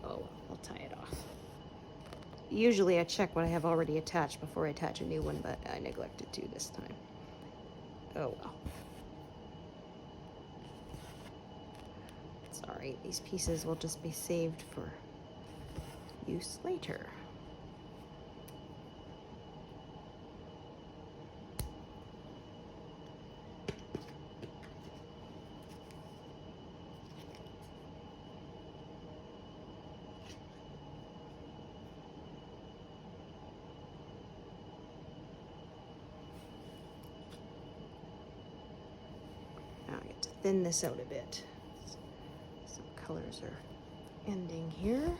well, I'll tie it off. Usually I check what I have already attached before I attach a new one, but I neglected to this time. Oh well. It's alright, these pieces will just be saved for use later. Thin this out a bit. Some colors are ending here.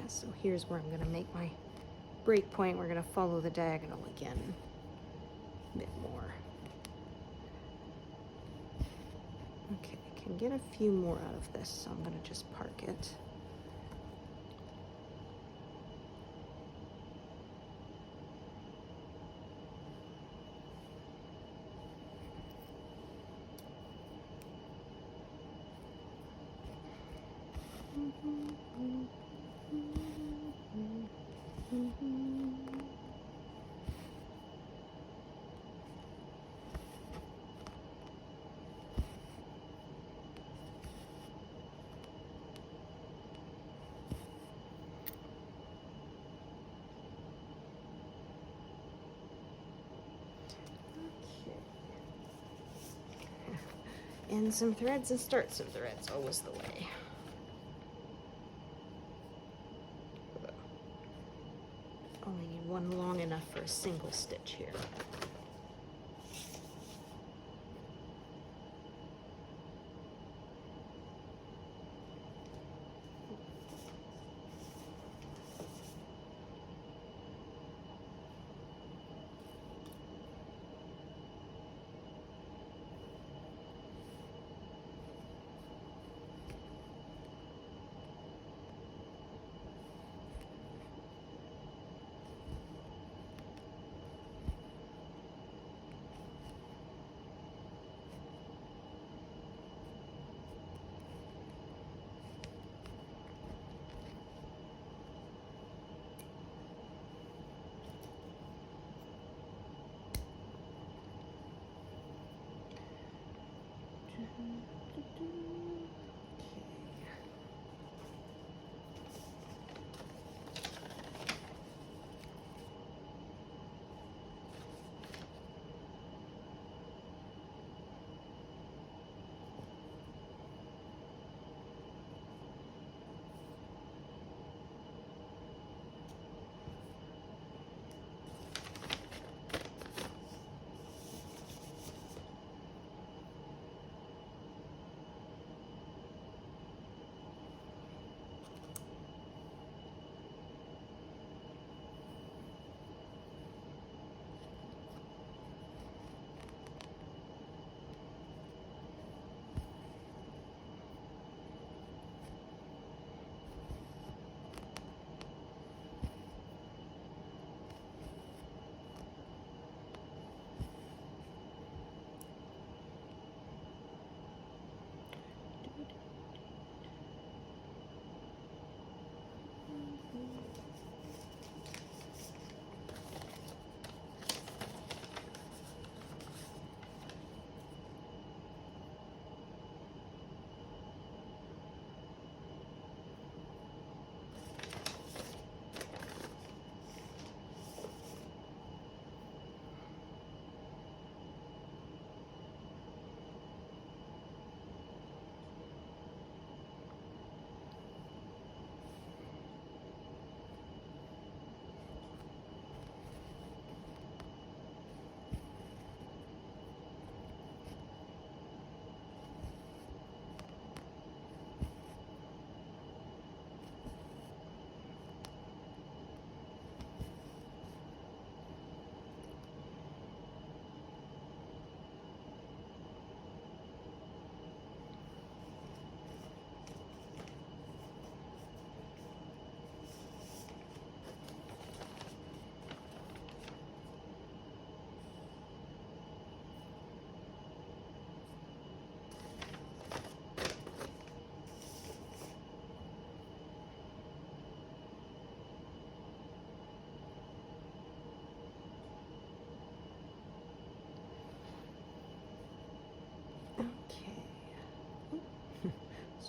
So here's where I'm going to make my break point. We're going to follow the diagonal again a bit more. Okay, I can get a few more out of this, so I'm going to just park it. end some threads and start some threads, always the way. Only need one long enough for a single stitch here.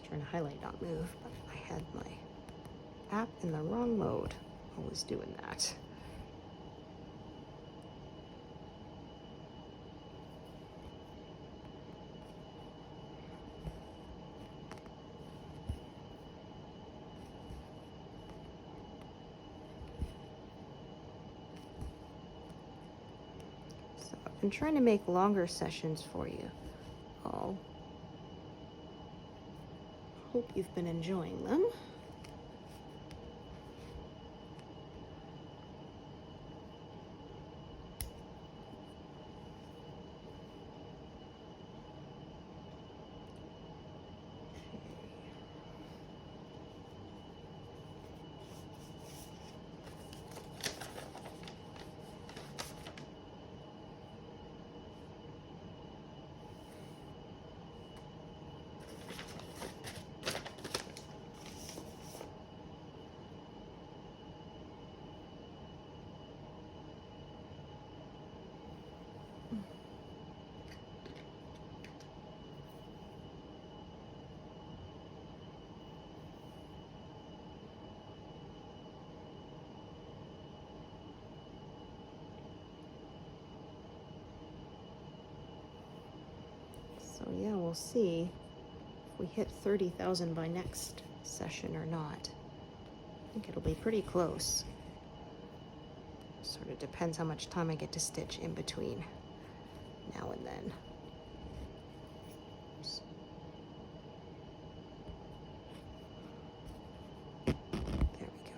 Trying to highlight, not move, but I had my app in the wrong mode. Always doing that. So I've been trying to make longer sessions for you all. Hope you've been enjoying them. yeah, we'll see if we hit 30,000 by next session or not. I think it'll be pretty close. Sort of depends how much time I get to stitch in between now and then. Oops. There we go.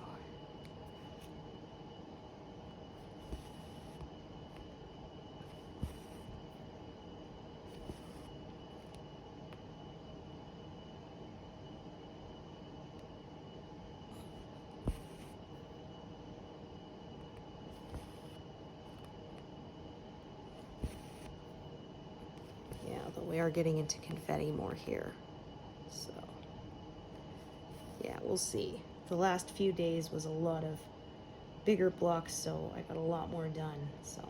Yeah, although we are getting into confetti more here. So, yeah, we'll see. The last few days was a lot of bigger blocks, so I got a lot more done. So,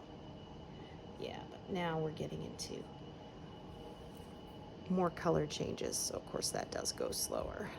yeah, but now we're getting into more color changes, so of course that does go slower.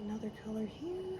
Another color here.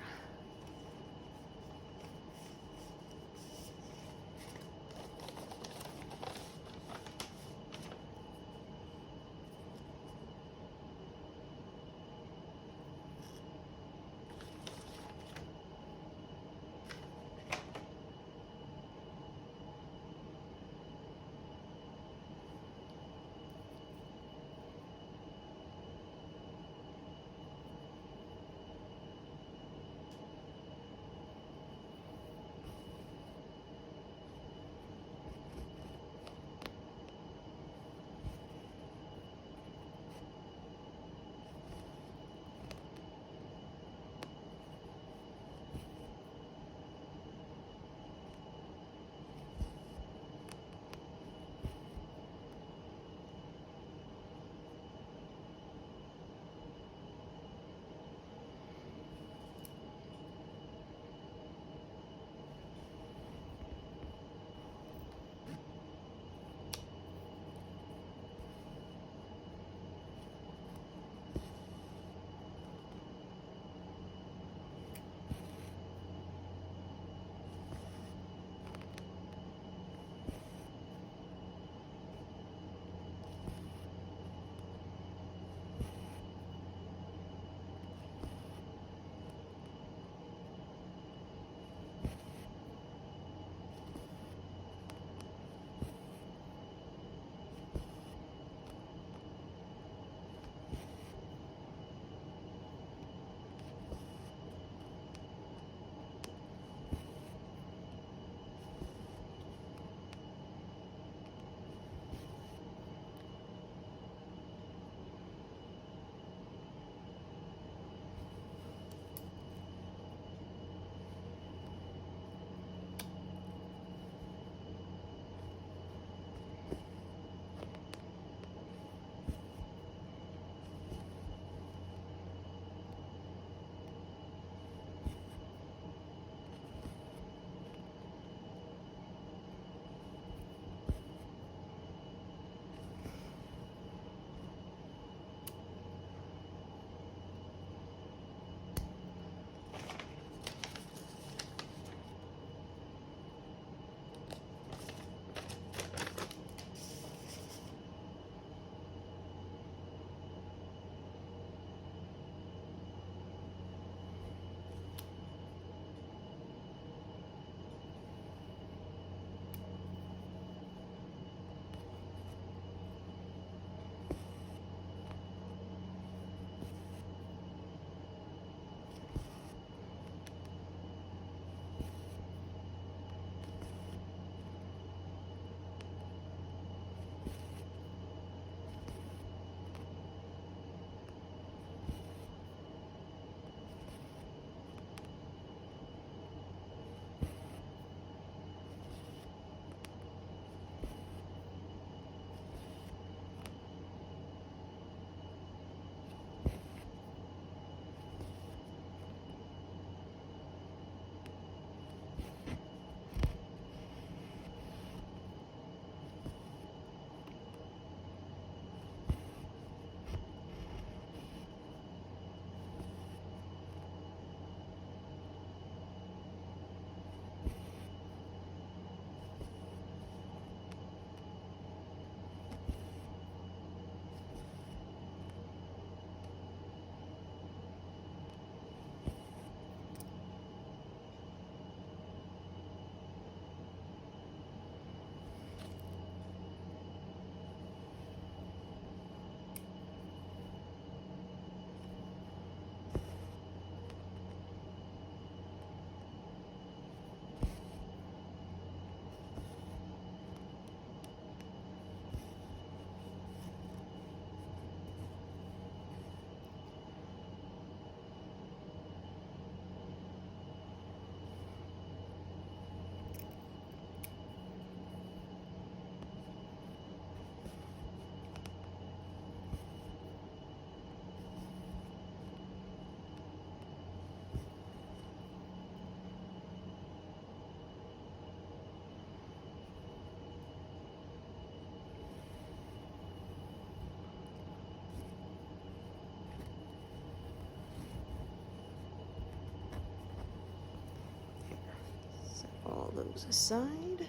all those aside.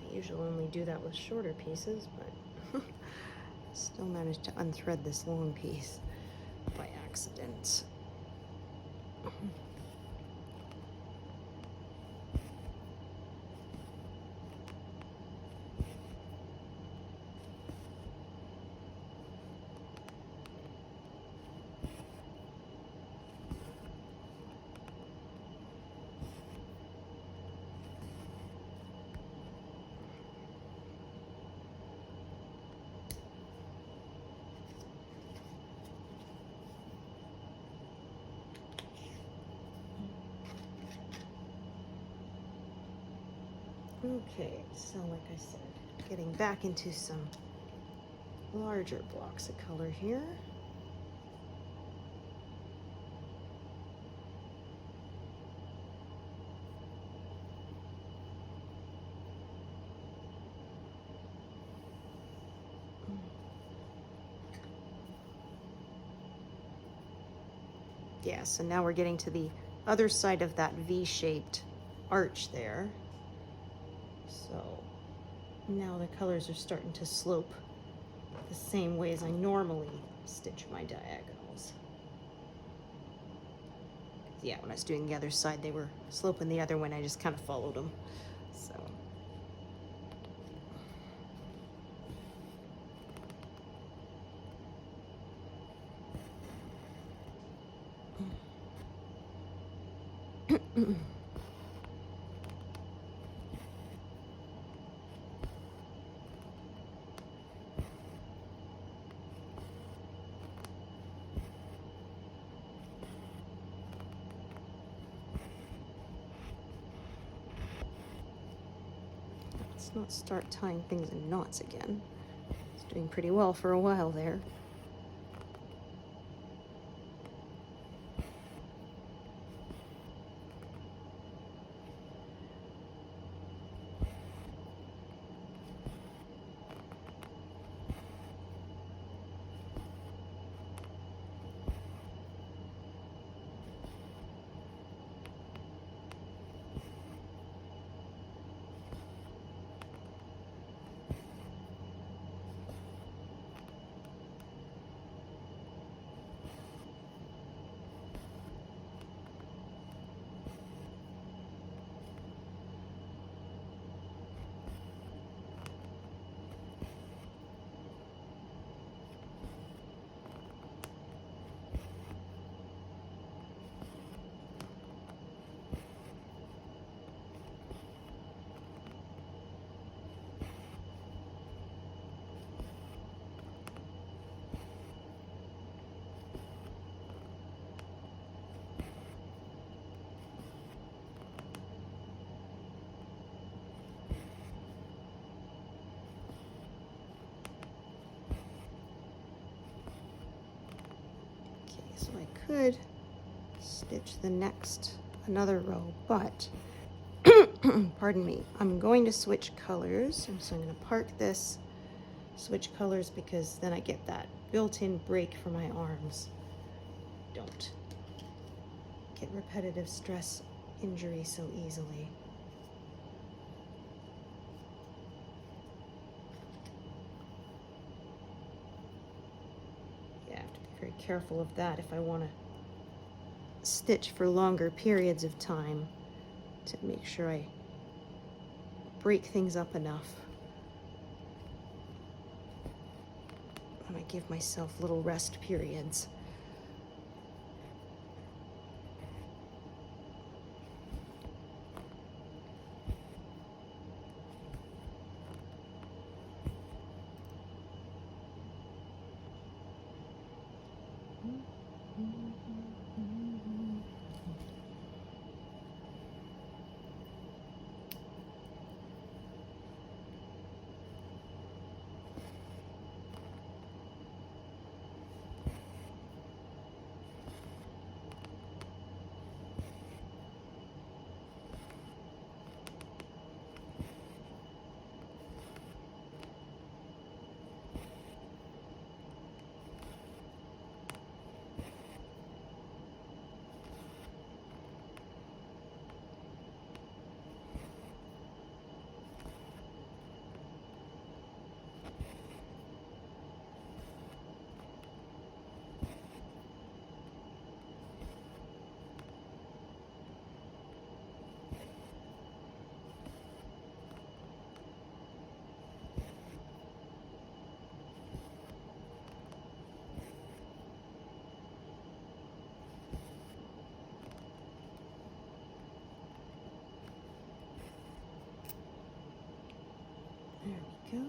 I usually only do that with shorter pieces, but still managed to unthread this long piece by accident. Okay, so like I said, getting back into some larger blocks of color here. Yeah, so now we're getting to the other side of that V-shaped arch there. So now the colors are starting to slope the same way as I normally stitch my diagonals. Yeah, when I was doing the other side, they were sloping the other way, and I just kind of followed them. So. Let's not start tying things in knots again. It's doing pretty well for a while there. so I could stitch the next, another row, but pardon me, I'm going to switch colors. And so I'm going to park this, switch colors, because then I get that built-in break for my arms. Don't get repetitive stress injury so easily. Yeah, I have to be very careful of that if I want to stitch for longer periods of time, to make sure I break things up enough. And I give myself little rest periods. There we go.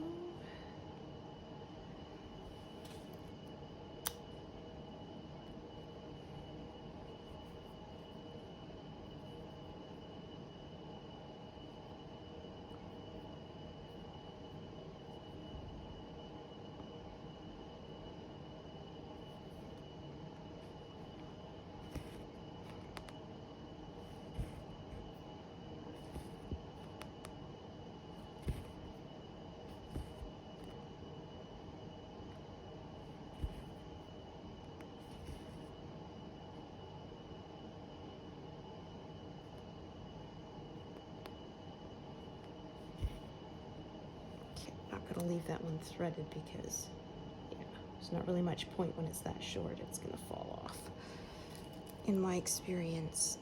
Not going to leave that one threaded because, yeah, there's not really much point when it's that short. It's going to fall off, in my experience.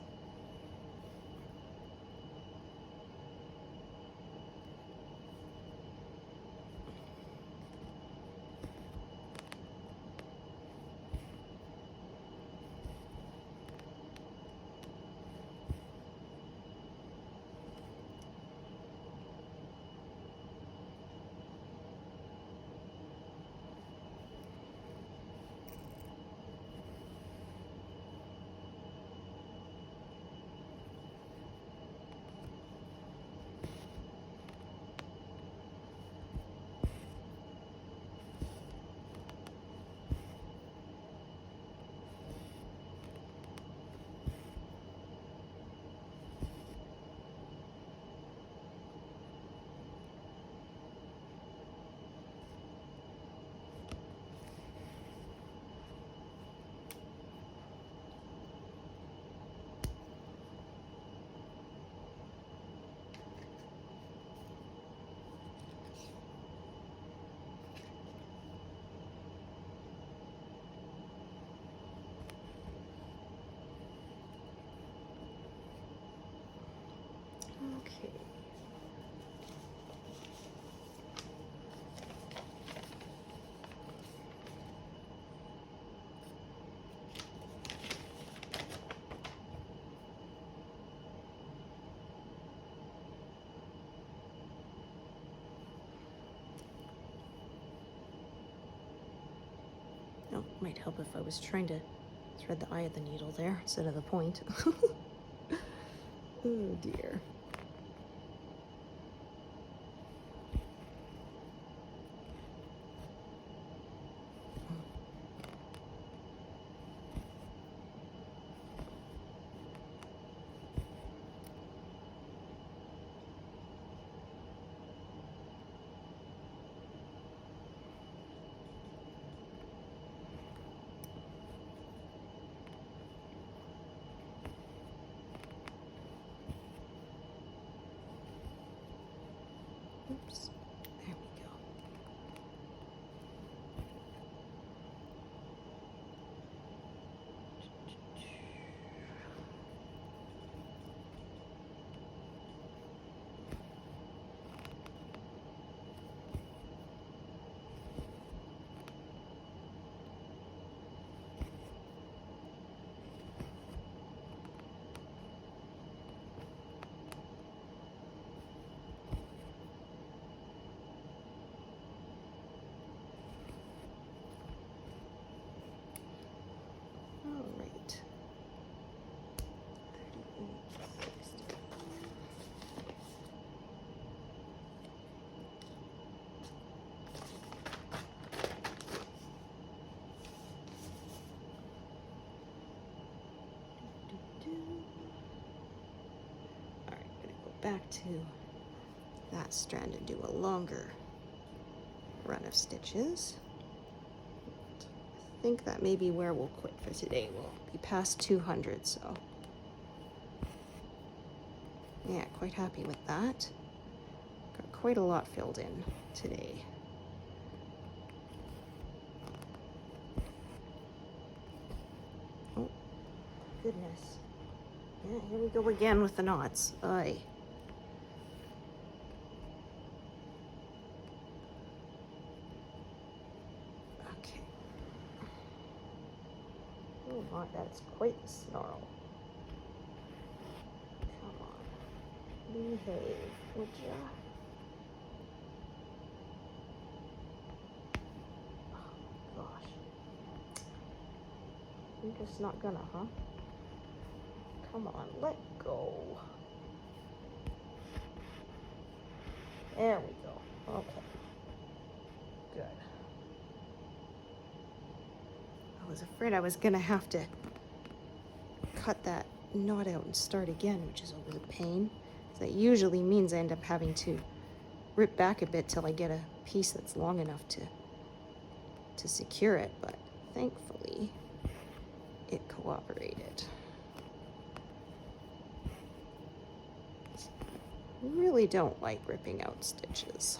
Okay. Oh, might help if I was trying to thread the eye of the needle there instead of the point. Oh dear. back to that strand and do a longer run of stitches. I think that may be where we'll quit for today. We'll be past 200, so yeah, quite happy with that. Got quite a lot filled in today. Oh, goodness. Yeah, here we go again with the knots. Aye. Okay. Oh my, that's quite the snarl. Come on. Behave, would ya? Oh gosh. You're just not gonna, huh? Come on, let go. There we go. Okay. Good. I was afraid I was gonna have to cut that knot out and start again, which is always a pain. That usually means I end up having to rip back a bit till I get a piece that's long enough to secure it, but thankfully it cooperated. I really don't like ripping out stitches.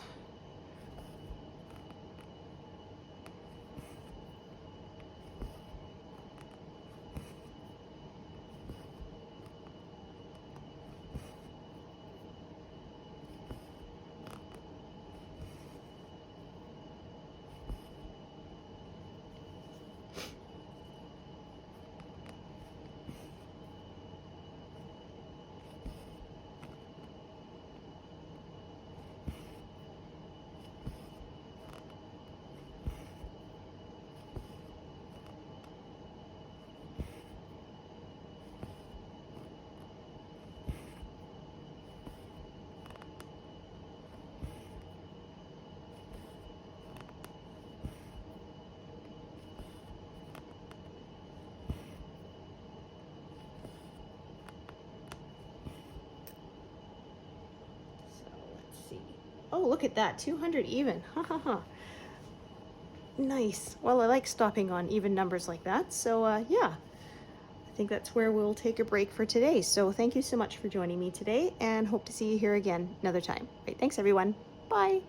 Oh, look at that, 200 even. Ha ha ha. Nice. Well, I like stopping on even numbers like that. So yeah, I think that's where we'll take a break for today. So thank you so much for joining me today, and hope to see you here again another time. Right, thanks everyone. Bye.